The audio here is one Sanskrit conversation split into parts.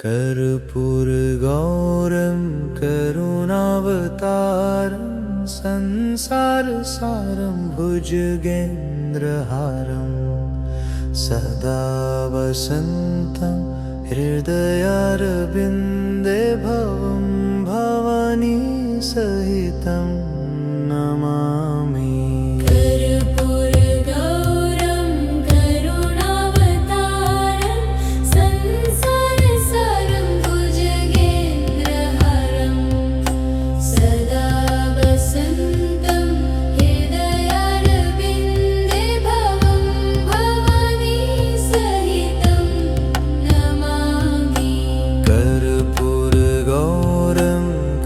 कर्पूरगौरं करुणावतारं संसारसारं भुजगेन्द्रहारं सदा वसन्तं हृदयारविन्दे भवं भवानी सहितं नमामि। सारं भुजगेन्द्रहारं सदा वसन्तं हृदयारविन्दे भवं भवानी सहितं नमामि। कर्पूरगौरं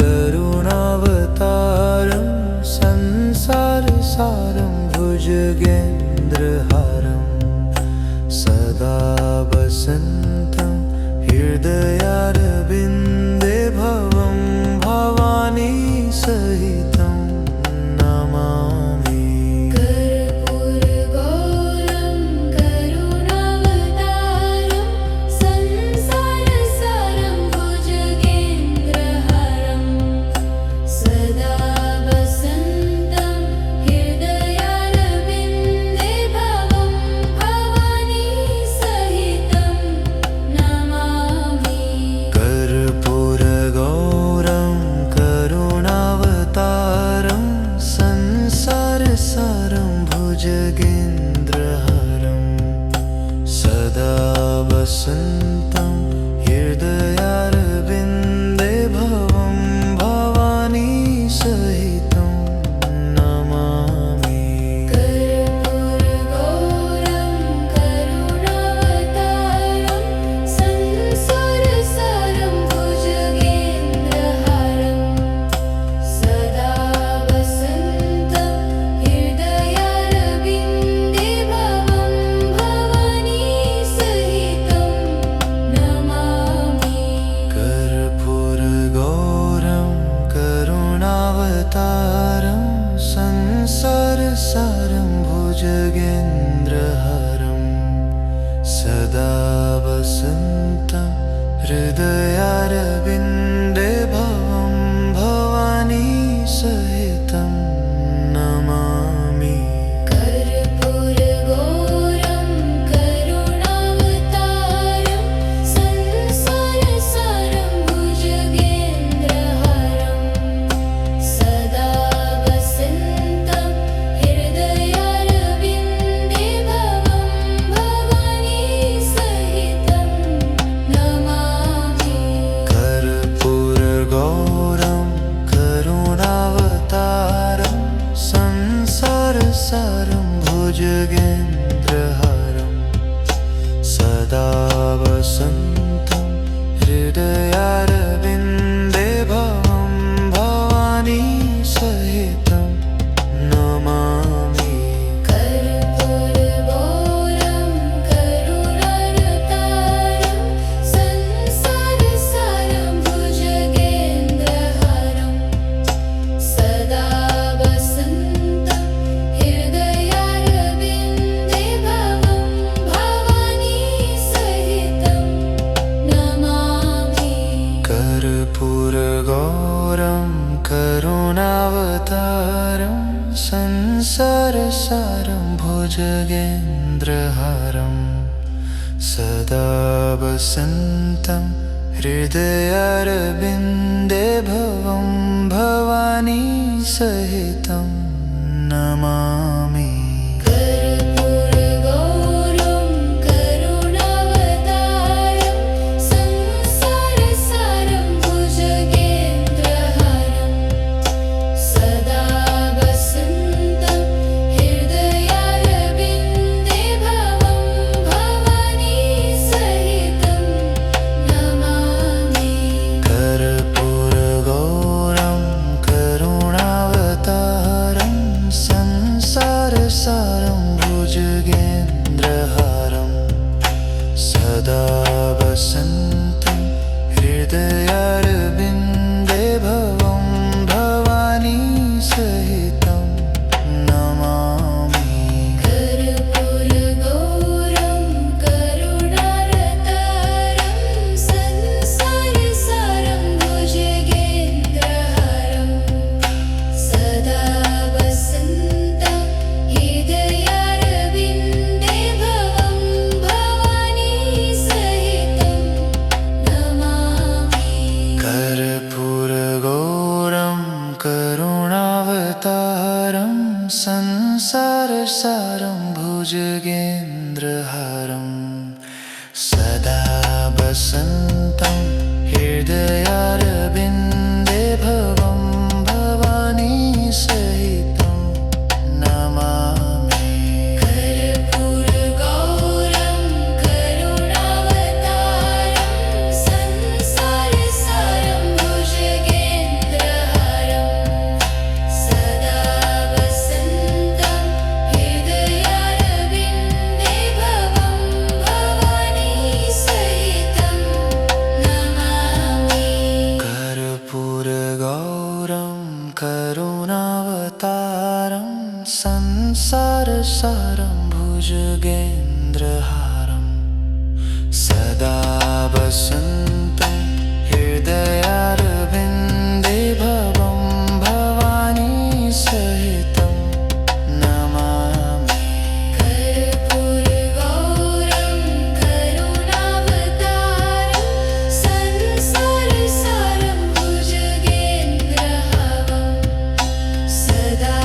करुणावतारं संसारसारं भुजगेन्द्रहारं सदा वसन्तं हृदयारविन्दे भवं भवानी सहितं नमामि। कर्पूरगौरं करुणावतारं संसारसारं भुजगेन्द्रहारं सदा वसन्तं हृदयारविन्दे भवं भवानी सहितं नमामि। कर्पूरगौरं करुणावतारं संसारसारं भुजगेन्द्रहारं सदा वसन्तं हृदयारविन्दे भवं भवानी सहितं नमामि। कर्पूरगौरं करुणावतारं संसारसारं भुजगेन्द्रहारं सदा वसन्तं हृदयारविन्दे भवं भवानी सहितं नमामि। कर्पूरगौरं करुणावतारं संसारसारं भुजगेन्द्रहारं सदा वसन्तं हृदयारविन्दे भवं भवानी सहितं नमामि। कर्पूरगौरं करुणावतारं संसारसारं भुजगेन्द्रहारं सदा वसन्तं हृदयारविन्दे भवं भवानी सहितं नमामि। कर्पूरगौरं करुणावतारं संसारसारं भुजगेन्द्रहारं सदा वसन्तं हृदयारविन्दे भवं भवानी सहितं नमामि। कर्पूरगौरं करुणावतारं संसारसारं भुजगेन्द्रहारं सदा वसन्तं हृदयारविन्दे भवं भवानी सहितं नमामि। कर्पूरगौरं करुणावतारं संसारसारं भुजगेन्द्रहारं सदा वसन्तं हृदयारविन्दे भवं भवानी सहितं नमामि। कर्पूरगौरं करुणावतारं संसार सारं भुजगेन्द्रहारं सदा वसन्तं हृदयारविन्दे भवं भवानी सहितं नमामि। कर्पूरगौरं करुणावतारं संसारसारं भुजगेन्द्रहारं सदा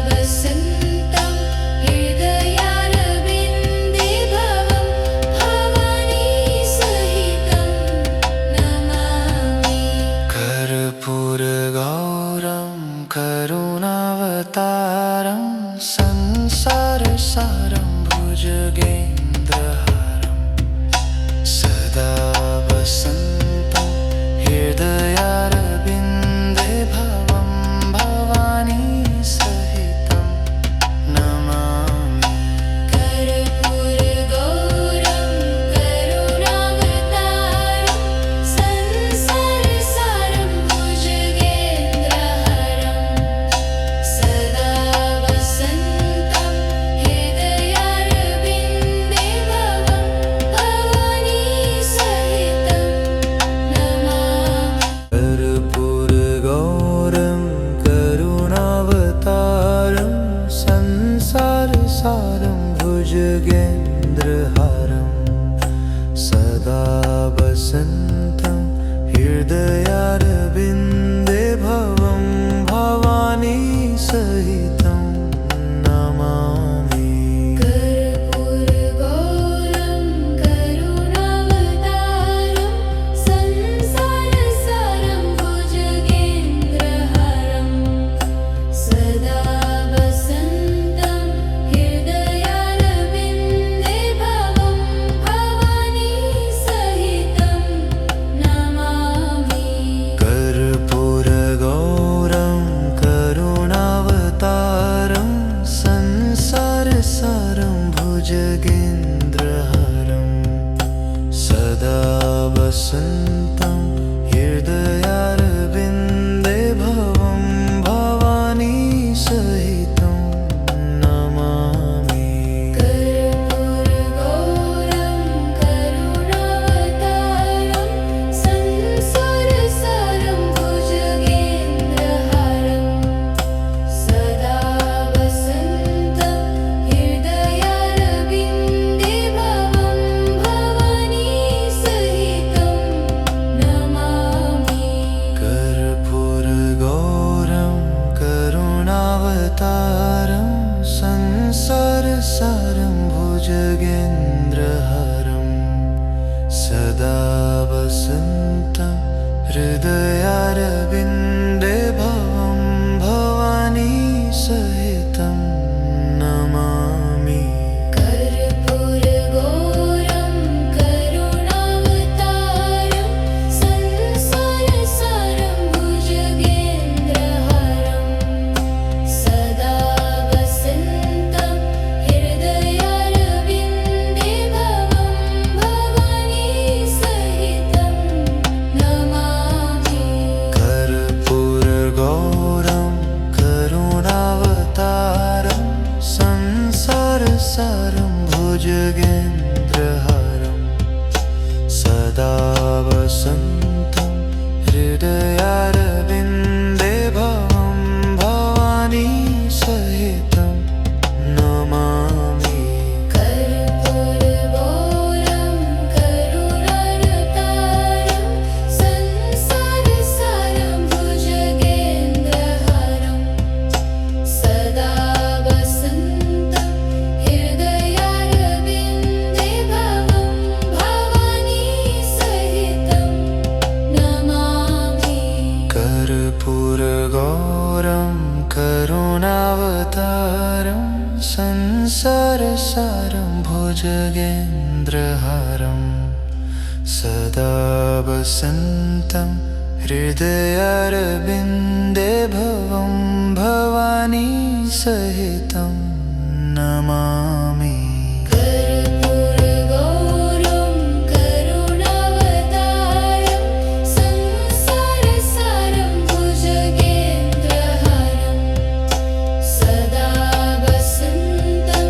वसन्तं हृदयारविन्दे भवं भवानी सहितं नमामि। कर्पूरगौरं करुणावतारं संसारसारं भुजगेन्द्रहारं सदा वसन्तं हृदयारविन्दे भवं भवानी सहितं नमामि। कर्पूरगौरं करुणावतारं संसारसारं भुजगेन्द्रहारं सदा वसन्तं हृदयारविन्दे भवं भवानी सहितं नमामि। कर्पूरगौरं करुणावतारं संसारसारं भुजगेन्द्रहारं सदा वसन्तं हृदयारविन्दे भवं भवानी सहितं नमामि। कर्पूरगौरं करुणावतारं संसारसारं भुजगेन्द्रहारं सदा वसन्तं हृदयारविन्दे भवं भवानी सहितं नमामि। कर्पूरगौरं करुणावतारं संसारसारं भुजगेन्द्रहारं सदा वसन्तं हृदयारविन्दे भवं भवानी सहितं नमामि। कर्पूरगौरं करुणावतारं संसारसारं भुजगेन्द्रहारं सदा वसन्तं हृदयारविन्दे भवं भवानी सहितं नमामि। कर्पूरगौरं करुणावतारं संसारसारं भुजगेन्द्रहारं सदा वसन्तं हृदयारविन्दे भवं भवानी सहितं नमामि। कर्पूरगौरं करुणावतारं संसारसारं भुजगेन्द्रहारं सदा वसन्तं हृदयारविन्दे भवं भवानी सहितं नमामि। कर्पूरगौरं करुणावतारं संसारसारं भुजगेन्द्रहारं सदा वसन्तं हृदयारविन्दे भवं भवानी सहितं नमामि। कर्पूरगौरं करुणावतारं संसारसारं भुजगेन्द्रहारं सदा वसन्तं हृदयारविन्दे भवं भवानी सहितं नमामि। कर्पूरगौरं करुणावतारं संसारसारं भुजगेन्द्रहारं सदा वसन्तं हृदयारविन्दे भवं भवानी सहितं नमामि। कर्पूरगौरं करुणावतारं संसारसारं भुजगेन्द्रहारं सदा वसन्तं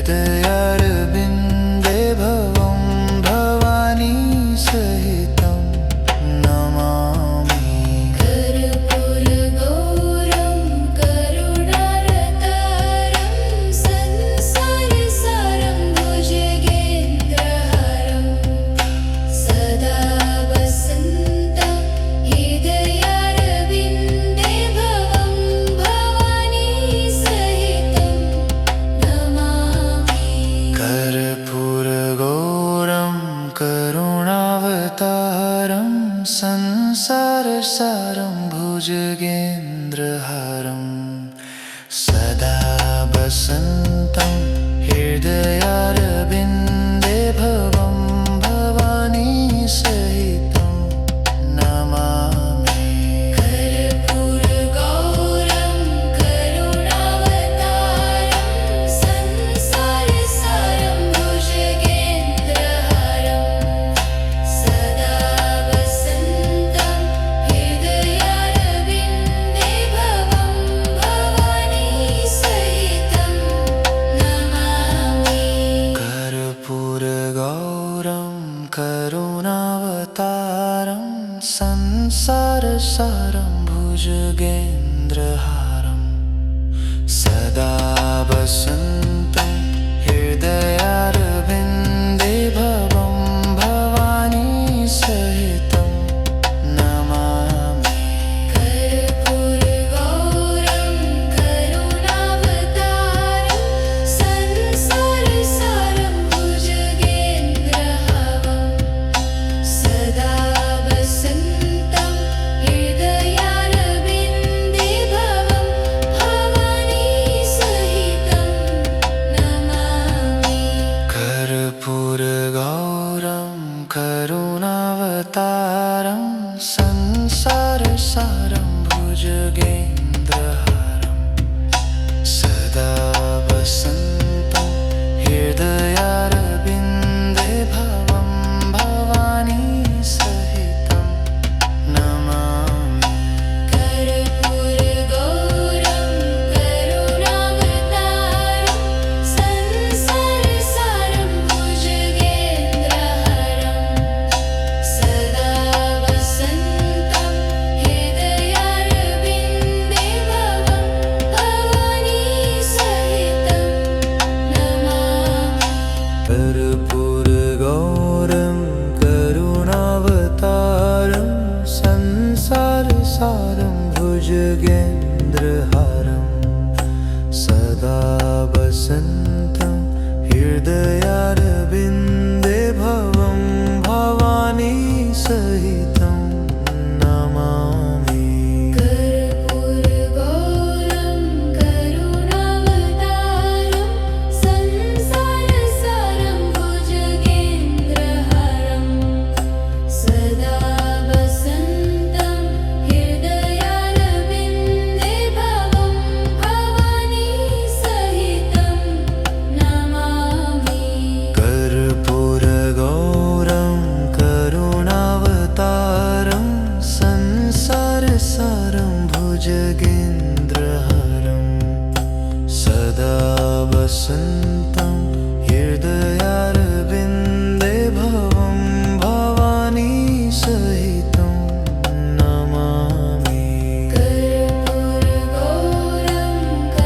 हृदयारविन्दे भवं भवानी सहितं नमामि। कर्पूरगौरं करुणावतारं संसारसारं भुजगेन्द्रहारं सदा वसन्तं हृदयारविन्दे भवं भवानी सहितं नमामि। कर्पूरगौरं करुणावतारं संसारसारं भुजगेन्द्रहारं सदा वसन्तं हृदयारविन्दे भवं भवानी सहितं नमामि। कर्पूरगौरं करुणावतारं संसारसारं भुजगेन्द्रहारं सदा वसन्तं हृदयारविन्दे भवं भवानी सहितं नमामि। कर्पूरगौरं करुणावतारं संसारसारं भुजगेन्द्रहारं सदा वसन्तं हृदयारविन्दे भवं भवानी सहितं नमामि। कर्पूरगौरं करुणावतारं संसारसारं भुजगेन्द्रहारं सदा वसन्तं हृदयारविन्दे भवं भवानी सहितं नमामि। कर्पूरगौरं करुणावतारं संसारसारं भुजगेन्द्रहारं सदा वसन्तं हृदयारविन्दे भवं भवानी सहितं नमामि। कर्पूरगौरं करुणावतारं संसारसारं भुजगेन्द्रहारं सदा वसन्तं हृदयारविन्दे भवं भवानी सहितं नमामि। कर्पूरगौरं करुणावतारं संसारसारं भुजगेन्द्रहारं सदा वसन्तं हृदयारविन्दे भवं भवानी सहितं नमामि। कर्पूरगौरं करुणावतारं संसारसारं भुजगेन्द्रहारं सदा वसन्तं हृदयारविन्दे भवं भवानी सहितं नमामि। कर्पूरगौरं करुणावतारं संसारसारं भुजगेन्द्रहारं सदा वसन्तं हृदयारविन्दे भवं भवानी सहितं नमामि। कर्पूरगौरं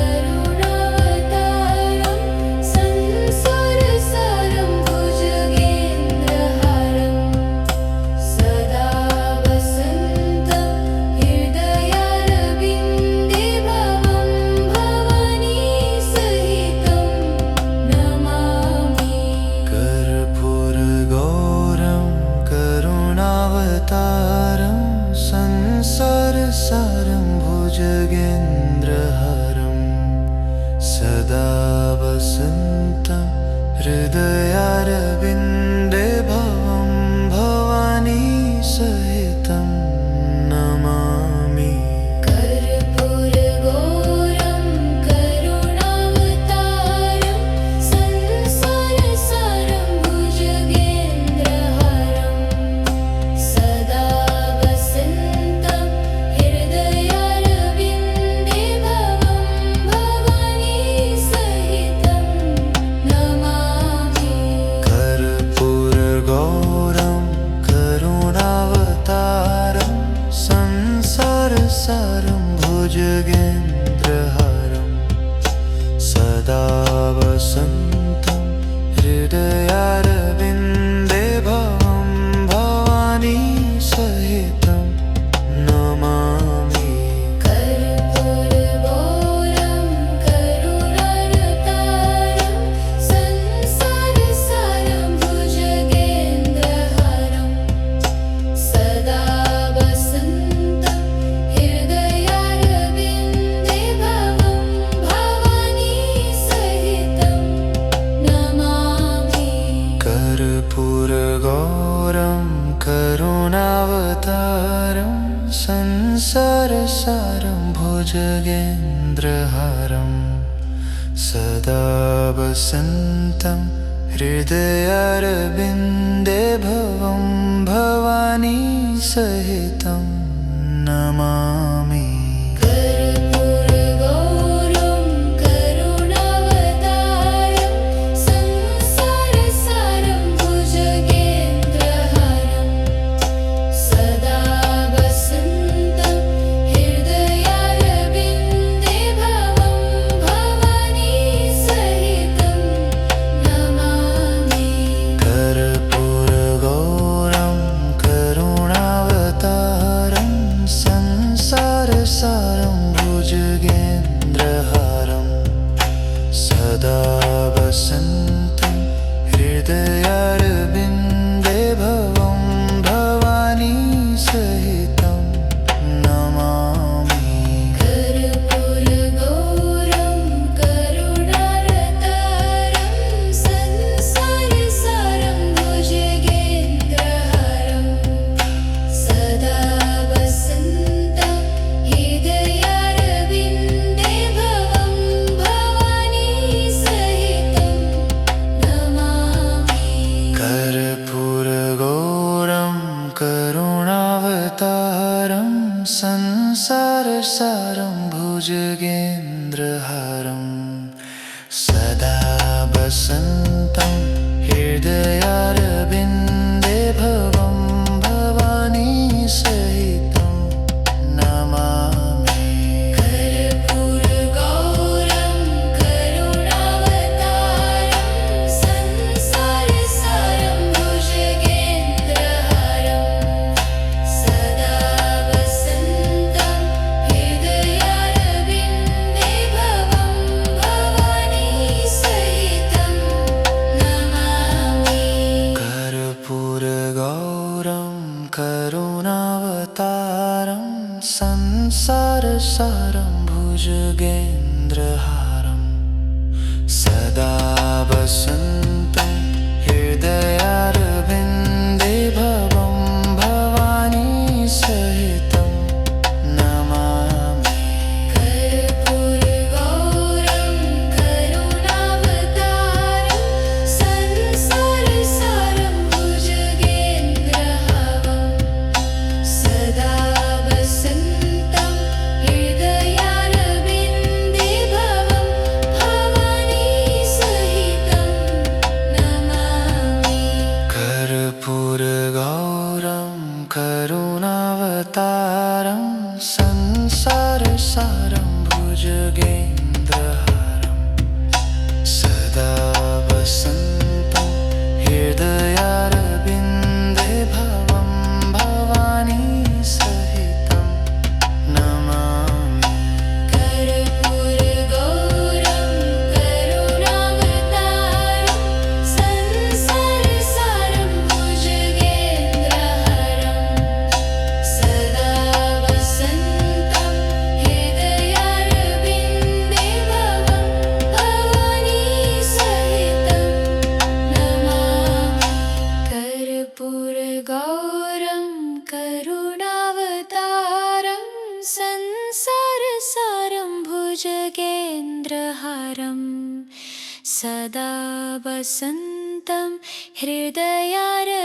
करुणावतारं संसारसारं भुजगेन्द्रहारं सदा वसन्तं हृदयारविन्दे भवं भवानी सहितं नमामि। कर्पूरगौरं करुणावतारं संसारसारं भुजगेन्द्रहारं सदा वसन्तं हृदयारविन्दे भवं भवानी सहितं नमामि। कर्पूरगौरं करुणावतारं संसारसारं भुजगेन्द्रहारं सदा वसन्तं हृदयारविन्दे भवं भवानी सहितं सदा वसन्तं हृदयारविन्दे भवं भवानी सहितं नमामि। कर्पूरगौरं करुणावतारं संसारसारं भुजगेन्द्रहारं सदा वसन्तं हृदयारविन्दे भवं भवानी सहितं नमामि। कर्पूरगौरं करुणावतारं संसारसारं भुजगेन्द्रहारं सदा वसन्तं हृदयारविन्दे भवं भवानी सहितं नमामि। कर्पूरगौरं करुणावतारं संसारसारं भुजगेन्द्रहारं सदा वसन्तं हृदयारविन्दे भवं भवानी सहितं नमामि। कर्पूरगौरं करुणावतारं संसारसारं भुजगेन्द्रहारं सदा वसन्तं हृदयारविन्दे भवं भवानी सहितं नमामि। कर्पूरगौरं करुणावतारं संसारसारं भुजगेन्द्रहारं सदा वसन्तं हृदयारविन्दे भवं भवानी सहितं नमामि। कर्पूरगौरं करुणावतारं संसारसारं भुजगेन्द्रहारं सदा वसन्तं हृदयारविन्दे भवं भवानी सहितं नमामि। कर्पूरगौरं करुणावतारं संसारसारं भुजगेन्द्रहारं सदा वसन्तं हृदयारविन्दे भवं भवानी सहितं नमामि। कर्पूरगौरं करुणावतारं संसारसारं भुजगेन्द्रहारं सदा वसन्तं हृदयारविन्दे भवं भवानी सहितं नमामि। कर्पूरगौरं करुणावतारं संसारसारं भुजगेन्द्रहारं सदा वसन्तं हृदयारविन्दे भवं भवानी सहितं नमामि। कर्पूरगौरं करुणावतारं संसारसारं भुजगेन्द्रहारं सदा वसन्तं हृदयारविन्दे भवं भवानी सहितं नमामि। कर्पूरगौरं करुणावतारं संसारसारं भुजगेन्द्रहारं सदा वसन्तं हृदयारविन्दे भवं भवानी सहितं नमामि। कर्पूरगौरं करुणावतारं संसारसारं भुजगेन्द्रहारं सदा वसन्तं हृदयारविन्दे